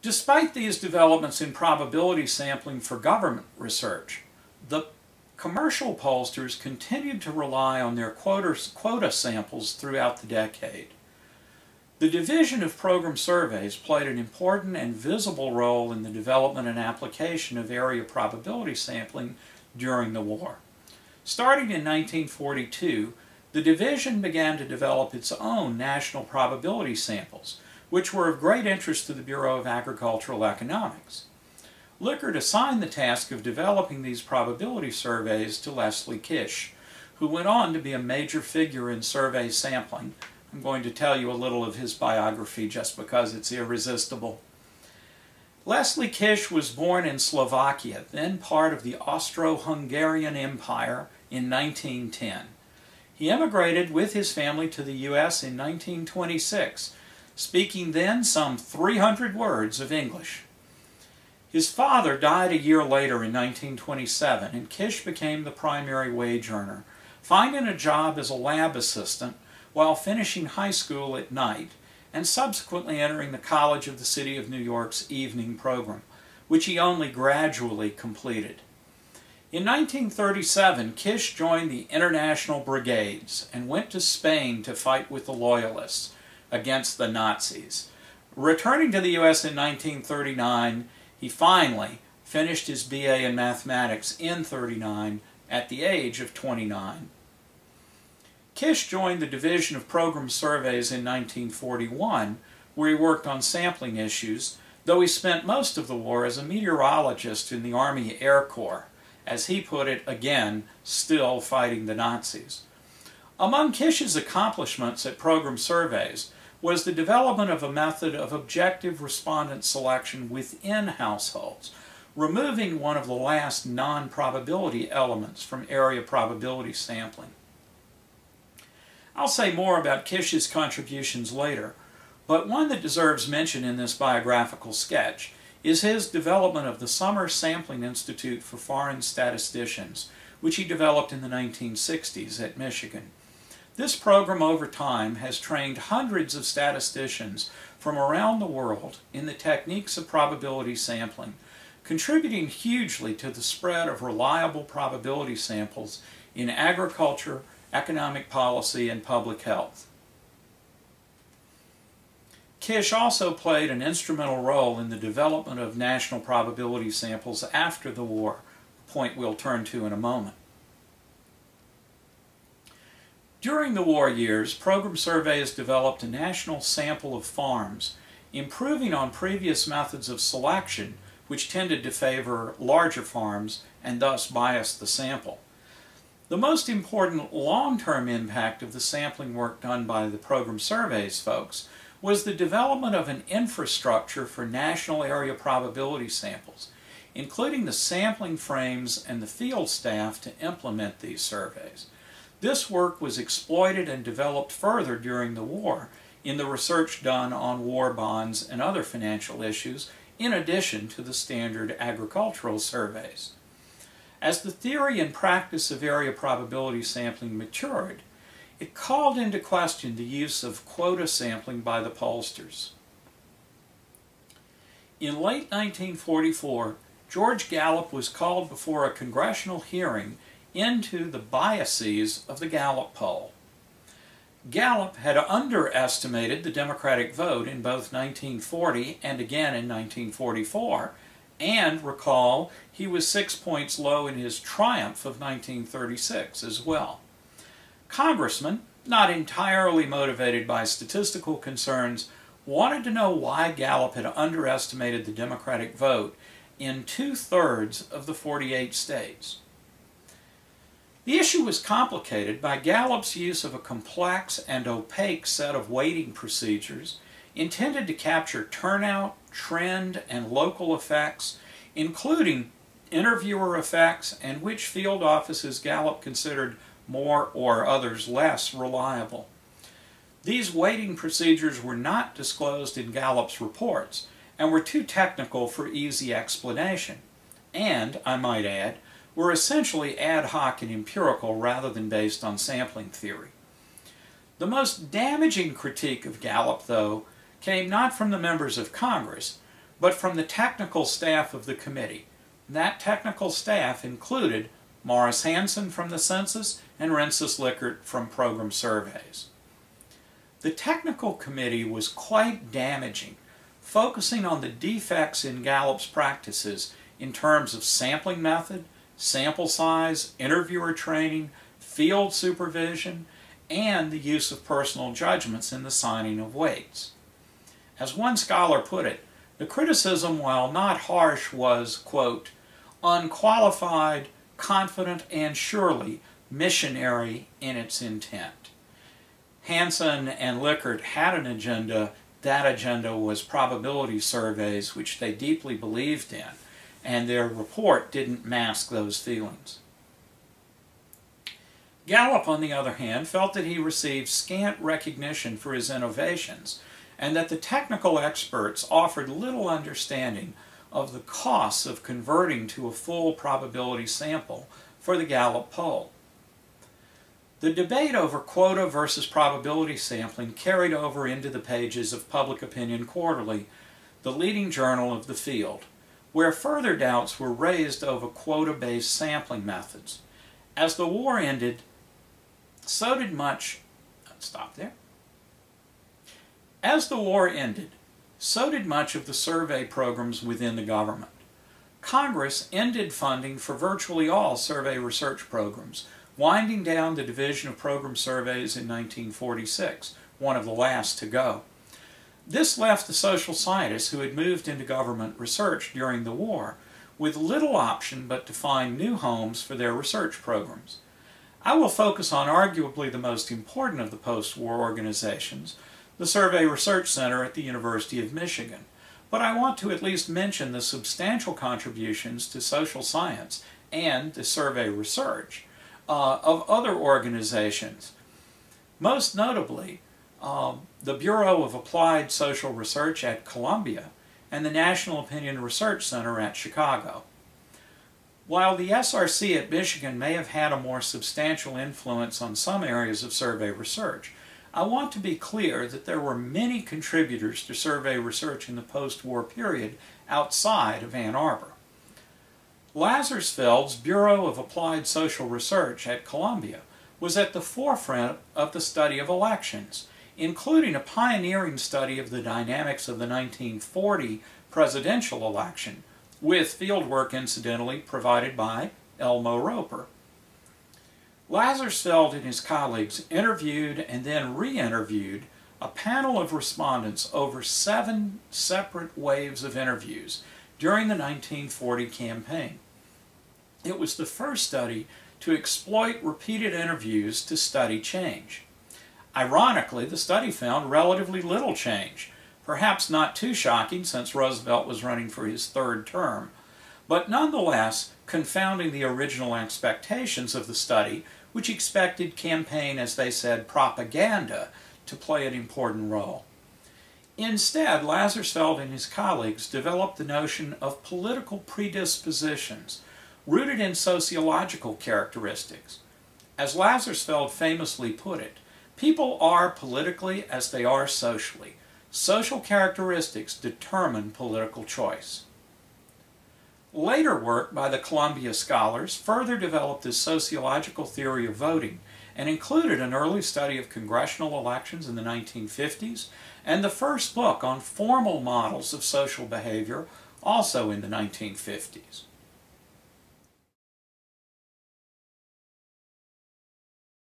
Despite these developments in probability sampling for government research, the commercial pollsters continued to rely on their quota samples throughout the decade. The division of program surveys played an important and visible role in the development and application of area probability sampling during the war. Starting in 1942, the division began to develop its own national probability samples, which were of great interest to the Bureau of Agricultural Economics. Lec04pt assigned the task of developing these probability surveys to Leslie Kish, who went on to be a major figure in survey sampling. I'm going to tell you a little of his biography just because it's irresistible. Leslie Kish was born in Slovakia, then part of the Austro-Hungarian Empire, in 1910. He emigrated with his family to the U.S. in 1926, speaking then some 300 words of English. His father died a year later in 1927, and Kish became the primary wage earner, finding a job as a lab assistant while finishing high school at night, and subsequently entering the College of the City of New York's evening program, which he only gradually completed. In 1937, Kish joined the International Brigades and went to Spain to fight with the Loyalists against the Nazis. Returning to the U.S. in 1939, he finally finished his BA in mathematics in 1939 at the age of 29. Kish joined the Division of Program Surveys in 1941, where he worked on sampling issues, though he spent most of the war as a meteorologist in the Army Air Corps, as he put it, again, still fighting the Nazis. Among Kish's accomplishments at program surveys was the development of a method of objective respondent selection within households, removing one of the last non-probability elements from area probability sampling. I'll say more about Kish's contributions later, but one that deserves mention in this biographical sketch is his development of the Summer Sampling Institute for Foreign Statisticians, which he developed in the 1960s at Michigan. This program over time has trained hundreds of statisticians from around the world in the techniques of probability sampling, contributing hugely to the spread of reliable probability samples in agriculture, economic policy, and public health. Kish also played an instrumental role in the development of national probability samples after the war, a point we'll turn to in a moment. During the war years, program surveys developed a national sample of farms, improving on previous methods of selection which tended to favor larger farms and thus bias the sample. The most important long-term impact of the sampling work done by the program surveys folks was the development of an infrastructure for national area probability samples, including the sampling frames and the field staff to implement these surveys. This work was exploited and developed further during the war in the research done on war bonds and other financial issues, in addition to the standard agricultural surveys. As the theory and practice of area probability sampling matured, it called into question the use of quota sampling by the pollsters. In late 1944, George Gallup was called before a congressional hearing into the biases of the Gallup poll. Gallup had underestimated the Democratic vote in both 1940 and again in 1944, and recall, he was 6 points low in his triumph of 1936 as well. Congressmen, not entirely motivated by statistical concerns, wanted to know why Gallup had underestimated the Democratic vote in 2/3 of the 48 states. The issue was complicated by Gallup's use of a complex and opaque set of weighting procedures intended to capture turnout, trend, and local effects, including interviewer effects and which field offices Gallup considered more or others less reliable. These weighting procedures were not disclosed in Gallup's reports and were too technical for easy explanation, and, I might add, were essentially ad hoc and empirical rather than based on sampling theory. The most damaging critique of Gallup, though, came not from the members of Congress, but from the technical staff of the committee. That technical staff included Morris Hansen from the census and Rensis Lickert from program surveys. The technical committee was quite damaging, focusing on the defects in Gallup's practices in terms of sampling method, sample size, interviewer training, field supervision, and the use of personal judgments in the signing of weights. As one scholar put it, the criticism, while not harsh, was, quote, unqualified, confident, and surely missionary in its intent. Hansen and Lickert had an agenda. That agenda was probability surveys, which they deeply believed in, and their report didn't mask those feelings. Gallup, on the other hand, felt that he received scant recognition for his innovations, and that the technical experts offered little understanding of the costs of converting to a full probability sample for the Gallup poll. The debate over quota versus probability sampling carried over into the pages of Public Opinion Quarterly, the leading journal of the field, where further doubts were raised over quota-based sampling methods. As the war ended, so did much of the survey programs within the government. Congress ended funding for virtually all survey research programs, winding down the Division of Program Surveys in 1946, one of the last to go. This left the social scientists who had moved into government research during the war with little option but to find new homes for their research programs. I will focus on arguably the most important of the post-war organizations, the Survey Research Center at the University of Michigan, but I want to at least mention the substantial contributions to social science and to survey research of other organizations. Most notably, the Bureau of Applied Social Research at Columbia and the National Opinion Research Center at Chicago. While the SRC at Michigan may have had a more substantial influence on some areas of survey research, I want to be clear that there were many contributors to survey research in the post-war period outside of Ann Arbor. Lazarsfeld's Bureau of Applied Social Research at Columbia was at the forefront of the study of elections, including a pioneering study of the dynamics of the 1940 presidential election, with fieldwork incidentally provided by Elmo Roper. Lazarsfeld and his colleagues interviewed and then re-interviewed a panel of respondents over 7 separate waves of interviews during the 1940 campaign. It was the first study to exploit repeated interviews to study change. Ironically, the study found relatively little change, perhaps not too shocking since Roosevelt was running for his 3rd term, but nonetheless confounding the original expectations of the study, which expected campaign, as they said, propaganda to play an important role. Instead, Lazarsfeld and his colleagues developed the notion of political predispositions, rooted in sociological characteristics. As Lazarsfeld famously put it, people are politically as they are socially. Social characteristics determine political choice. Later work by the Columbia scholars further developed this sociological theory of voting and included an early study of congressional elections in the 1950s and the first book on formal models of social behavior also in the 1950s.